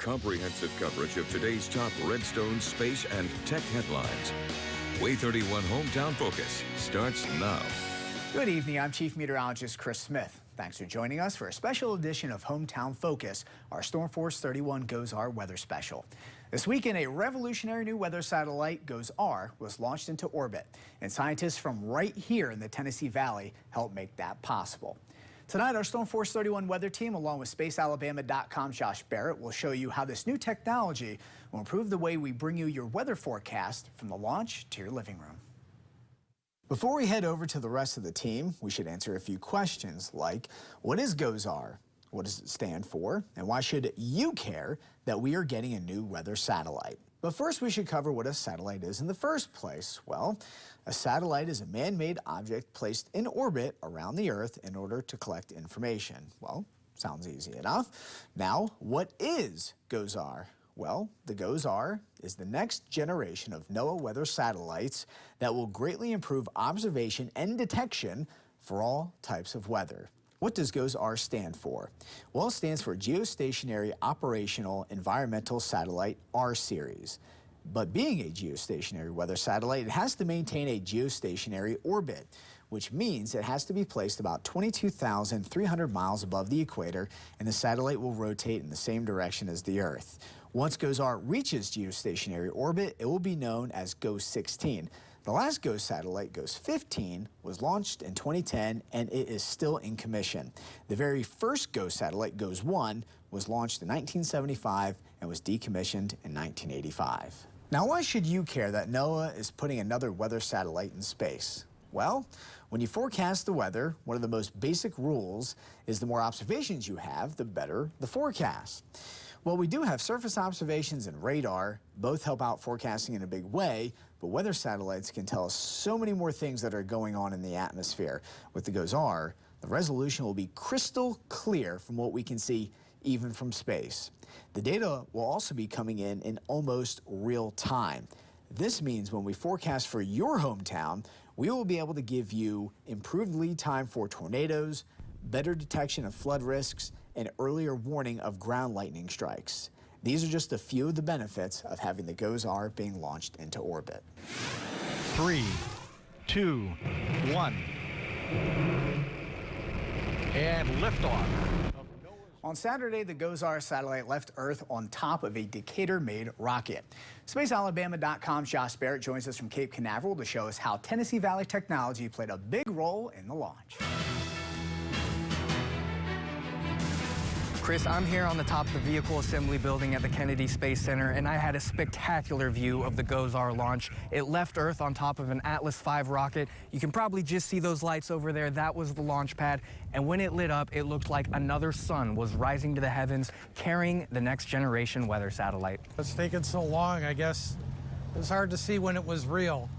comprehensive coverage of today's top Redstone, space, and tech headlines. Way 31 Hometown Focus starts now. Good evening. I'm Chief Meteorologist Chris Smith. Thanks for joining us for a special edition of Hometown Focus, our Storm Force 31 GOESR weather special. This weekend, a revolutionary new weather satellite, GOESR, was launched into orbit, and scientists from right here in the Tennessee Valley helped make that possible. Tonight, our Storm Force 31 weather team, along with SpaceAlabama.com's Josh Barrett, will show you how this new technology will improve the way we bring you your weather forecast from the launch to your living room. Before we head over to the rest of the team, we should answer a few questions like, what is GOESR? What does it stand for? And why should you care that we are getting a new weather satellite? But first, we should cover what a satellite is in the first place. Well, a satellite is a man-made object placed in orbit around the Earth in order to collect information. Well, sounds easy enough. Now, what is GOESR? Well, the GOESR is the next generation of NOAA weather satellites that will greatly improve observation and detection for all types of weather. What does GOESR stand for? Well, it stands for Geostationary Operational Environmental Satellite R-Series. But being a geostationary weather satellite, it has to maintain a geostationary orbit, which means it has to be placed about 22,300 miles above the equator, and the satellite will rotate in the same direction as the Earth. Once GOESR reaches geostationary orbit, it will be known as GOES-16. The last GOES satellite, GOES-15, was launched in 2010, and it is still in commission. The very first GOES satellite, GOES-1, was launched in 1975 and was decommissioned in 1985. Now, why should you care that NOAA is putting another weather satellite in space? Well, when you forecast the weather, one of the most basic rules is the more observations you have, the better the forecast. Well, we do have surface observations and radar. Both help out forecasting in a big way, but weather satellites can tell us so many more things that are going on in the atmosphere. With the GOESR, the resolution will be crystal clear from what we can see even from space. The data will also be coming in almost real time. This means when we forecast for your hometown, we will be able to give you improved lead time for tornadoes, better detection of flood risks, and earlier warning of ground lightning strikes. These are just a few of the benefits of having the GOESR being launched into orbit. 3, 2, 1. And liftoff. On Saturday, the GOESR satellite left Earth on top of a Decatur-made rocket. SpaceAlabama.com's Josh Barrett joins us from Cape Canaveral to show us how Tennessee Valley technology played a big role in the launch. Chris, I'm here on the top of the vehicle assembly building at the Kennedy Space Center, and I had a spectacular view of the GOESR launch. It left Earth on top of an Atlas V rocket. You can probably just see those lights over there. That was the launch pad. And when it lit up, it looked like another sun was rising to the heavens, carrying the next generation weather satellite. It's taken so long, I guess. It was hard to see when it was real.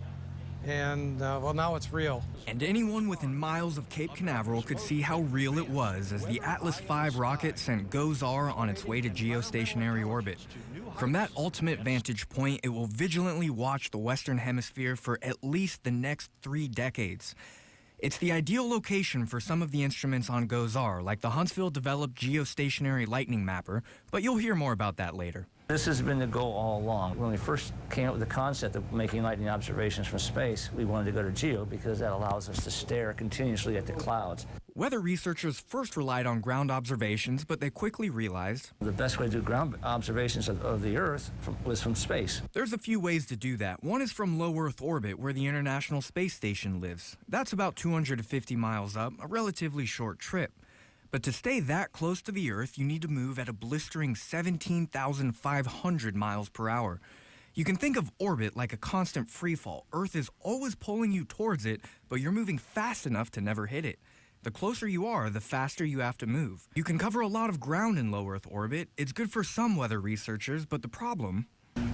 And, well, now it's real. And anyone within miles of Cape Canaveral could see how real it was as the Atlas V rocket sent GOESR on its way to geostationary orbit. From that ultimate vantage point, it will vigilantly watch the Western Hemisphere for at least the next 3 decades. It's the ideal location for some of the instruments on GOESR, like the Huntsville-developed geostationary LightningMapper, but you'll hear more about that later. This has been the goal all along. When we first came up with the concept of making lightning observations from space, we wanted to go to geo because that allows us to stare continuously at the clouds. Weather researchers first relied on ground observations, but they quickly realized The best way to do ground observations of the Earth was from space. there's a few ways to do that. One is from low Earth orbit, where the International Space Station lives. That's about 250 miles up, a relatively short trip. But to stay that close to the Earth, you need to move at a blistering 17,500 miles per hour. You can think of orbit like a constant freefall. Earth is always pulling you towards it, but you're moving fast enough to never hit it. The closer you are, the faster you have to move. You can cover a lot of ground in low Earth orbit. It's good for some weather researchers, but the problem...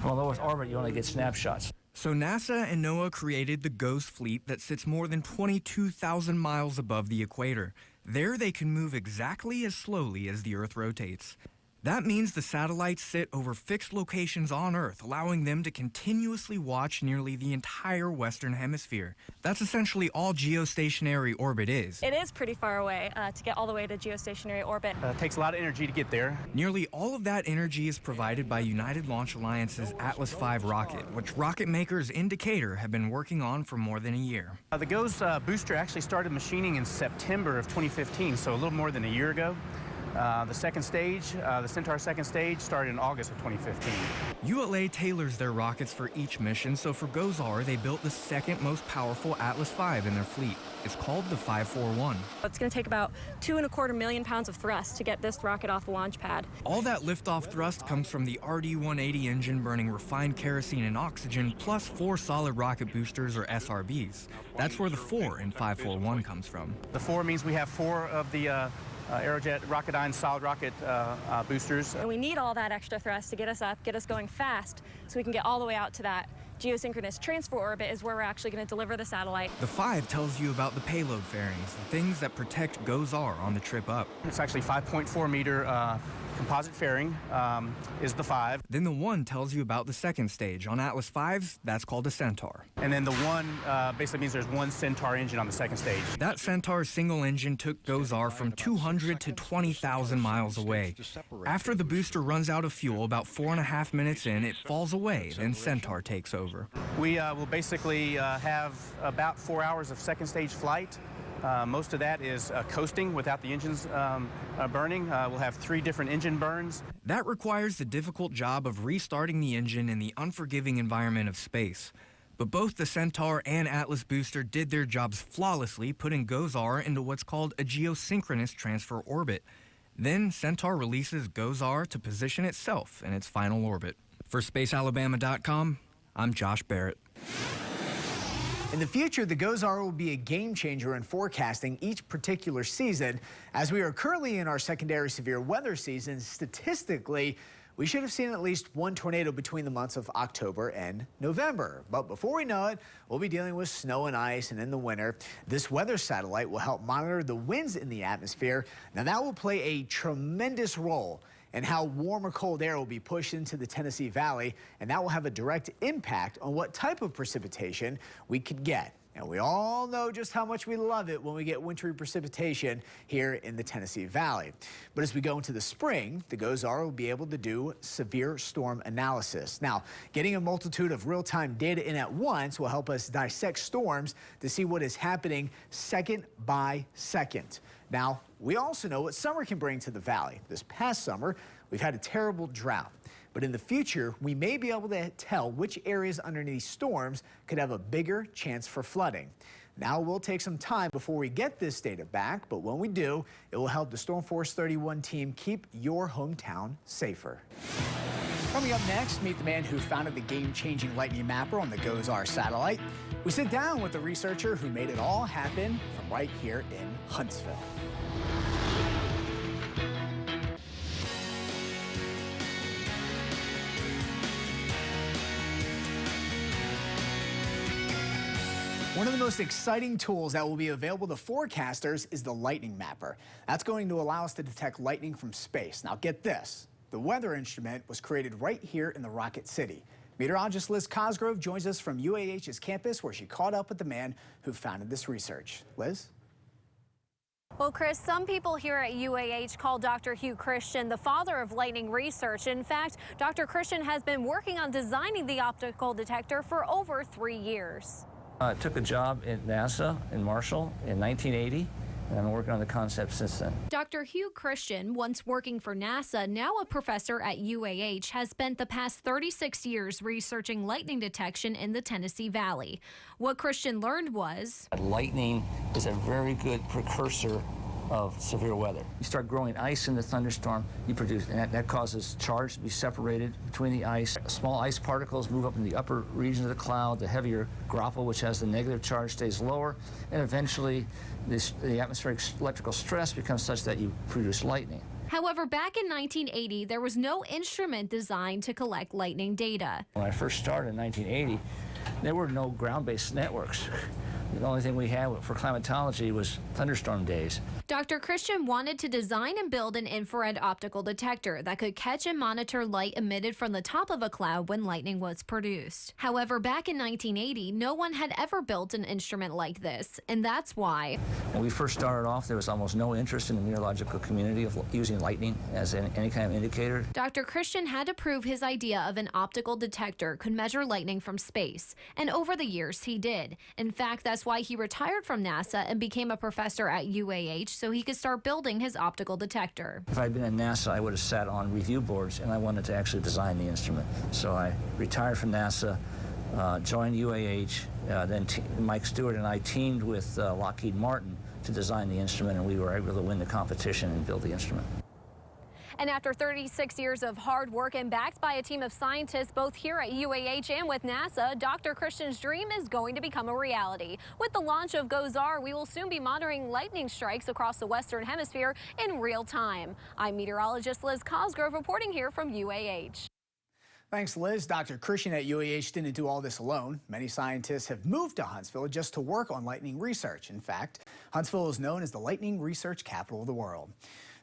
On low Earth orbit, you only get snapshots. So NASA and NOAA created the GOES fleet that sits more than 22,000 miles above the equator. There they can move exactly as slowly as the Earth rotates. That means the satellites sit over fixed locations on Earth, allowing them to continuously watch nearly the entire Western Hemisphere. That's essentially all geostationary orbit is. It is pretty far away to get all the way to geostationary orbit. It takes a lot of energy to get there. Nearly all of that energy is provided by United Launch Alliance's Atlas V rocket, which rocket makers in Decatur have been working on for more than a year. The GOESR booster actually started machining in September of 2015, so a little more than a year ago. The second stage, the Centaur second stage, started in August of 2015. ULA tailors their rockets for each mission, so for GOESR, they built the second most powerful Atlas V in their fleet. It's called the 541. It's going to take about 2.25 million pounds of thrust to get this rocket off the launch pad. All that liftoff thrust comes from the RD-180 engine burning refined kerosene and oxygen, plus 4 solid rocket boosters, or SRBs. That's where the 4 in 541 comes from. The 4 means we have 4 of the Aerojet Rocketdyne solid rocket boosters. And we need all that extra thrust to get us up, get us going fast, so we can get all the way out to that geosynchronous transfer orbit is where we're actually going to deliver the satellite. The 5 tells you about the payload fairings, the things that protect GOESR on the trip up. It's actually 5.4 meter composite fairing is the 5. Then the 1 tells you about the second stage. On Atlas V's, that's called a Centaur. And then the 1 basically means there's 1 Centaur engine on the second stage. That Centaur single engine took GOESR from 200 to 20,000 miles away. After the booster runs out of fuel, about 4.5 minutes in, it falls away, then Centaur takes over. We will basically have about 4 hours of second stage flight. Most of that is coasting without the engines burning. We'll have 3 different engine burns. That requires the difficult job of restarting the engine in the unforgiving environment of space. But both the Centaur and Atlas booster did their jobs flawlessly, putting GOESR into what's called a geosynchronous transfer orbit. Then Centaur releases GOESR to position itself in its final orbit. For SpaceAlabama.com, I'm Josh Barrett. In the future, the GOESR will be a game changer in forecasting each particular season. As we are currently in our secondary severe weather season, statistically, we should have seen at least 1 tornado between the months of October and November. But before we know it, we'll be dealing with snow and ice, and in the winter, this weather satellite will help monitor the winds in the atmosphere. Now, that will play a tremendous role and how warm or cold air will be pushed into the Tennessee Valley, and that will have a direct impact on what type of precipitation we could get. And we all know just how much we love it when we get wintry precipitation here in the Tennessee Valley. But as we go into the spring, the GOESR will be able to do severe storm analysis. Now, getting a multitude of real-time data in at once will help us dissect storms to see what is happening second by second. Now, we also know what summer can bring to the valley. This past summer, we've had a terrible drought. But in the future, we may be able to tell which areas underneath storms could have a bigger chance for flooding. Now, we'll take some time before we get this data back, but when we do, it will help the Storm Force 31 team keep your hometown safer. Coming up next, meet the man who founded the game-changing LightningMapper on the GOESR satellite. We sit down with the researcher who made it all happen from right here in Huntsville. One of the most exciting tools that will be available to forecasters is the LightningMapper. That's going to allow us to detect lightning from space. Now get this, the weather instrument was created right here in the Rocket City. Meteorologist Liz Cosgrove joins us from UAH's campus where she caught up with the man who founded this research. Liz? Well, Chris, some people here at UAH call Dr. Hugh Christian the father of lightning research. In fact, Dr. Christian has been working on designing the optical detector for over 3 years. I took a job at NASA in Marshall in 1980, and I've been working on the concept since then. Dr. Hugh Christian, once working for NASA, now a professor at UAH, has spent the past 36 years researching lightning detection in the Tennessee Valley. What Christian learned was Lightning is a very good precursor of severe weather. You start growing ice in the thunderstorm, you produce, and that causes charge to be separated between the ice. Small ice particles move up in the upper region of the cloud. The heavier graupel, which has the negative charge, stays lower, and eventually the atmospheric electrical stress becomes such that you produce lightning. However, back in 1980, there was no instrument designed to collect lightning data. When I first started in 1980, there were no ground-based networks. The only thing we had for climatology was thunderstorm days. Dr. Christian wanted to design and build an infrared optical detector that could catch and monitor light emitted from the top of a cloud when lightning was produced. However, back in 1980, no one had ever built an instrument like this, and that's why. When we first started off, there was almost no interest in the meteorological community of using lightning as any kind of indicator. Dr. Christian had to prove his idea of an optical detector could measure lightning from space, and over the years he did. In fact, that's why he retired from NASA and became a professor at UAH so he could start building his optical detector. If I'd been at NASA, I would have sat on review boards, and I wanted to actually design the instrument. So I retired from NASA, joined UAH, then Mike Stewart and I teamed with Lockheed Martin to design the instrument, and we were able to win the competition and build the instrument. And after 36 years of hard work and backed by a team of scientists both here at UAH and with NASA, Dr. Christian's dream is going to become a reality. With the launch of GOESR, we will soon be monitoring lightning strikes across the Western Hemisphere in real time. I'm meteorologist Liz Cosgrove reporting here from UAH. Thanks, Liz. Dr. Christian at UAH didn't do all this alone. Many scientists have moved to Huntsville just to work on lightning research. In fact, Huntsville is known as the lightning research capital of the world.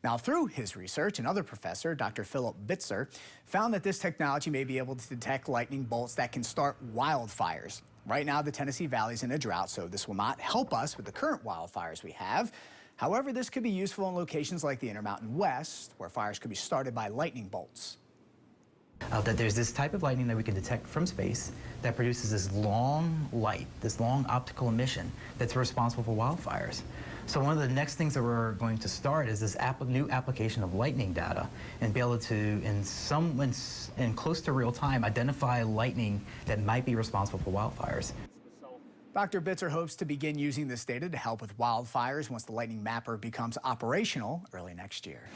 Now, through his research, another professor, Dr. Philip Bitzer, found that this technology may be able to detect lightning bolts that can start wildfires. Right now, the Tennessee Valley is in a drought, so this will not help us with the current wildfires we have. However, this could be useful in locations like the Intermountain West, where fires could be started by lightning bolts. That there's this type of lightning that we can detect from space that produces this long light, this long optical emission that's responsible for wildfires. So one of the next things that we're going to start is this new application of lightning data and be able to, in close to real time, identify lightning that might be responsible for wildfires. Dr. Bitzer hopes to begin using this data to help with wildfires once the LightningMapper becomes operational early next year.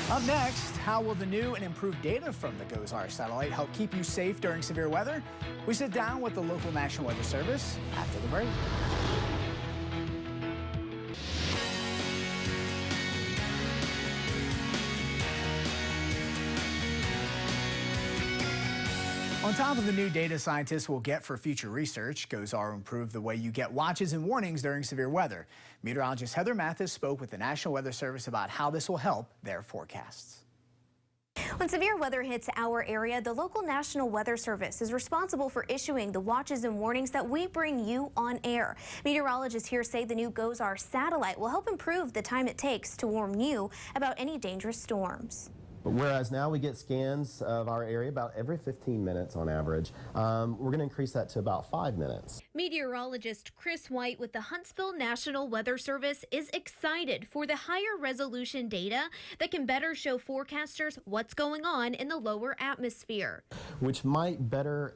Up next, how will the new and improved data from the GOESR satellite help keep you safe during severe weather? We sit down with the local National Weather Service after the break. On top of the new data scientists will get for future research, GOESR will improve the way you get watches and warnings during severe weather. Meteorologist Heather Mathis spoke with the National Weather Service about how this will help their forecasts. When severe weather hits our area, the local National Weather Service is responsible for issuing the watches and warnings that we bring you on air. Meteorologists here say the new GOESR satellite will help improve the time it takes to warn you about any dangerous storms. Whereas now we get scans of our area about every 15 minutes on average, we're going to increase that to about 5 minutes. Meteorologist Chris White with the Huntsville National Weather Service is excited for the higher resolution data that can better show forecasters what's going on in the lower atmosphere, which might better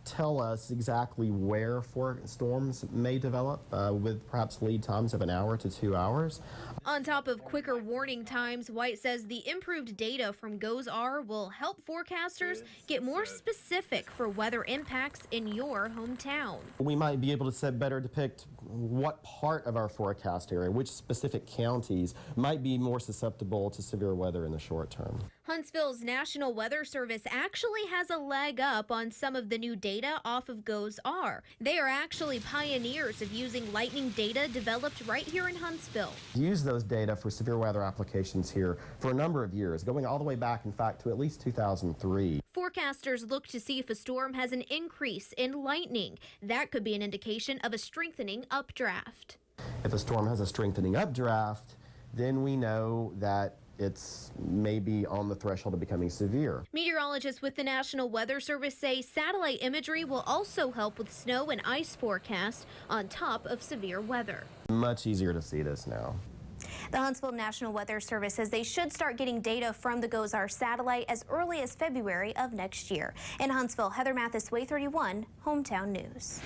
tell us exactly where storms may develop with perhaps lead times of an hour to 2 hours. On top of quicker warning times, White says the improved data from GOESR will help forecasters get more specific for weather impacts in your hometown. We might be able to better depict what part of our forecast area, which specific counties might be more susceptible to severe weather in the short term. Huntsville's National Weather Service actually has a leg up on some of the new data off of GOESR. They are actually pioneers of using lightning data developed right here in Huntsville. Use those data for severe weather applications here for a number of years, going all the way back, in fact, to at least 2003. Forecasters look to see if a storm has an increase in lightning. That could be an indication of a strengthening updraft. If a storm has a strengthening updraft, then we know that it's maybe on the threshold of becoming severe. Meteorologists with the National Weather Service say satellite imagery will also help with snow and ice forecasts on top of severe weather. Much easier to see this now. The Huntsville National Weather Service says they should start getting data from the GOESR satellite as early as February of next year. In Huntsville, Heather Mathis, Way 31, Hometown News.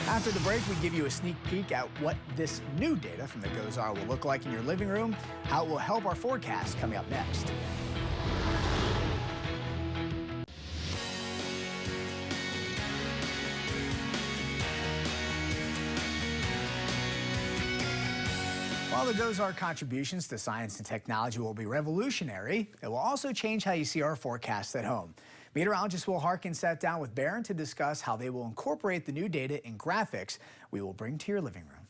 After the break, we give you a sneak peek at what this new data from the GOESR will look like in your living room, how it will help our forecast coming up next. While the GOESR contributions to science and technology will be revolutionary, it will also change how you see our forecasts at home. Meteorologist Will Harkins sat down with Barron to discuss how they will incorporate the new data in graphics we will bring to your living room.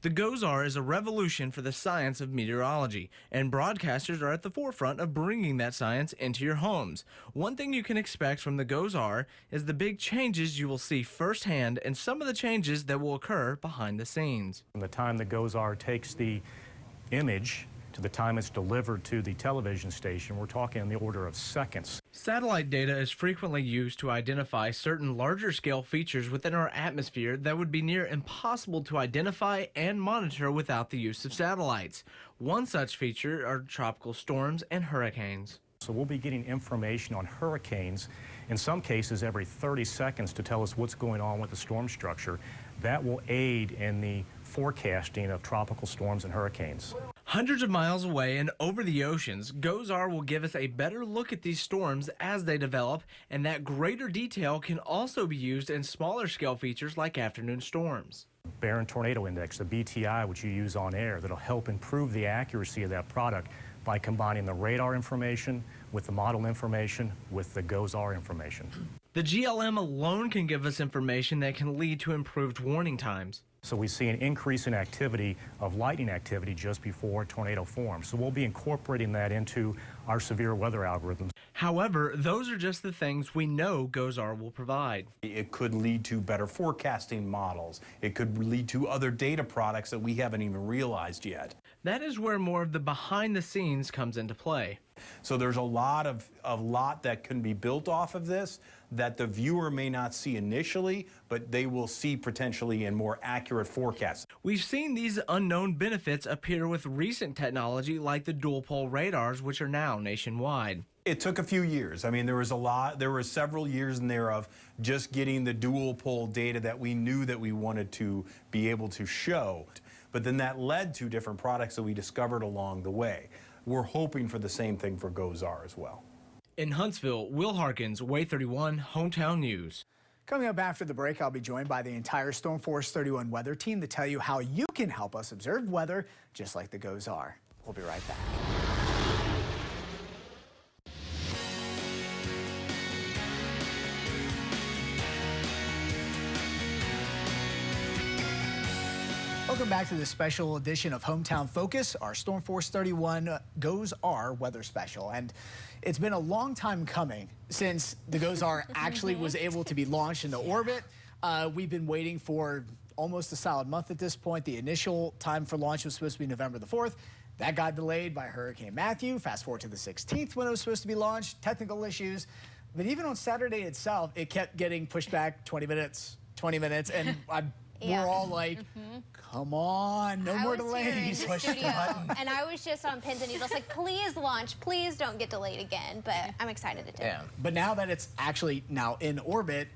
The GOESR is a revolution for the science of meteorology, and broadcasters are at the forefront of bringing that science into your homes. One thing you can expect from the GOESR is the big changes you will see firsthand and some of the changes that will occur behind the scenes. From the time the GOESR takes the image to the time it's delivered to the television station, we're talking in the order of seconds. Satellite data is frequently used to identify certain larger scale features within our atmosphere that would be near impossible to identify and monitor without the use of satellites. One such feature are tropical storms and hurricanes. So we'll be getting information on hurricanes, in some cases every 30 seconds, to tell us what's going on with the storm structure. That will aid in the forecasting of tropical storms and hurricanes. Hundreds of miles away and over the oceans, GOESR will give us a better look at these storms as they develop, and that greater detail can also be used in smaller scale features like afternoon storms. Barron Tornado Index, the BTI, which you use on air, that'll help improve the accuracy of that product by combining the radar information with the model information with the GOESR information. The GLM alone can give us information that can lead to improved warning times. So we see an increase in activity of lightning activity just before tornado forms. So we'll be incorporating that into our severe weather algorithms. However, those are just the things we know GOESR will provide. It could lead to better forecasting models. It could lead to other data products that we haven't even realized yet. That is where more of the behind the scenes comes into play. So there's a lot that can be built off of this that the viewer may not see initially, but they will see potentially in more accurate forecasts. We've seen these unknown benefits appear with recent technology like the dual pole radars, which are now nationwide. It took a few years. I mean, there were several years in there of just getting the dual pole data that we knew that we wanted to be able to show. But then that led to different products that we discovered along the way. We're hoping for the same thing for GOESR as well. In Huntsville, Will Harkins, Way 31, Hometown News. Coming up after the break, I'll be joined by the entire Storm Force 31 weather team to tell you how you can help us observe weather just like the GOESR. We'll be right back. Welcome back to this special edition of Hometown Focus, our Storm Force 31 GOESR weather special. And it's been a long time coming since the GOESR actually was able to be launched into orbit. We've been waiting for almost a solid month at this point. The initial time for launch was supposed to be November the 4th. That got delayed by Hurricane Matthew. Fast forward to the 16th when it was supposed to be launched. Technical issues. But even on Saturday itself, it kept getting pushed back 20 minutes, and we're all like, come on, no more delays. Push the button. And I was just on pins and needles, like, please launch, please don't get delayed again. But I'm excited it did. Yeah. But now that it's actually now in orbit,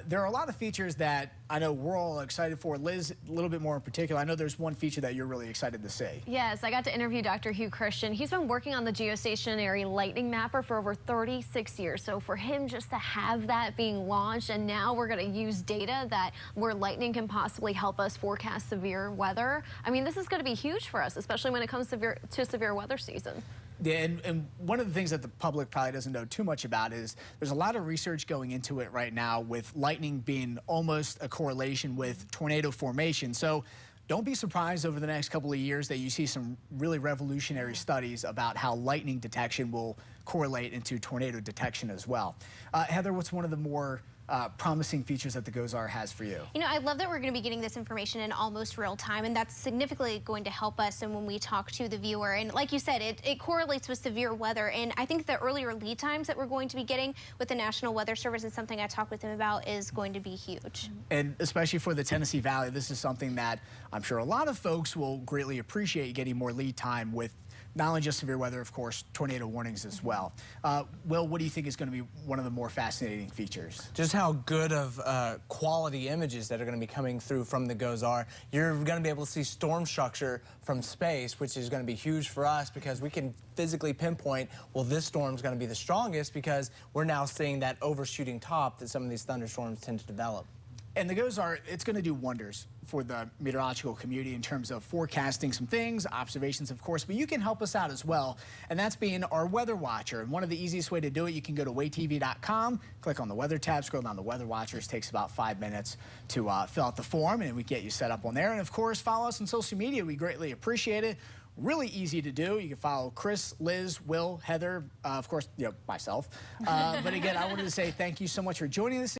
there are a lot of features that I know we're all excited for. Liz, a little bit more in particular. I know there's one feature that you're really excited to see. Yes, I got to interview Dr. Hugh Christian. He's been working on the geostationary LightningMapper for over 36 years. So for him just to have that being launched, and now we're going to use data that where lightning can possibly help us forecast severe weather. I mean, this is going to be huge for us, especially when it comes to severe weather season. Yeah, and one of the things that the public probably doesn't know too much about is there's a lot of research going into it right now with lightning being almost a correlation with tornado formation. So don't be surprised over the next couple of years that you see some really revolutionary studies about how lightning detection will correlate into tornado detection as well. Heather, what's one of the more promising features that the GOESR has for you? You know, I love that we're going to be getting this information in almost real time, and that's significantly going to help us and when we talk to the viewer. And like you said, it correlates with severe weather, and I think the earlier lead times that we're going to be getting with the National Weather Service, and something I talked with them about, is going to be huge. And especially for the Tennessee Valley, this is something that I'm sure a lot of folks will greatly appreciate, getting more lead time with not only just severe weather, of course, tornado warnings as well. Will, what do you think is going to be one of the more fascinating features? Just how good of quality images that are going to be coming through from the GOESR. You're going to be able to see storm structure from space, which is going to be huge for us because we can physically pinpoint, well, this storm's going to be the strongest because we're now seeing that overshooting top that some of these thunderstorms tend to develop. And the GOESR, it's going to do wonders for the meteorological community in terms of forecasting some things, observations, of course, but you can help us out as well, and that's being our weather watcher. And one of the easiest way to do it, you can go to waytv.com, click on the weather tab, scroll down to weather watchers. Takes about 5 minutes to fill out the form, and we get you set up on there. And of course, follow us on social media. We greatly appreciate it. Really easy to do. You can follow Chris, Liz, Will, Heather, of course, myself. But again, I wanted to say thank you so much for joining us.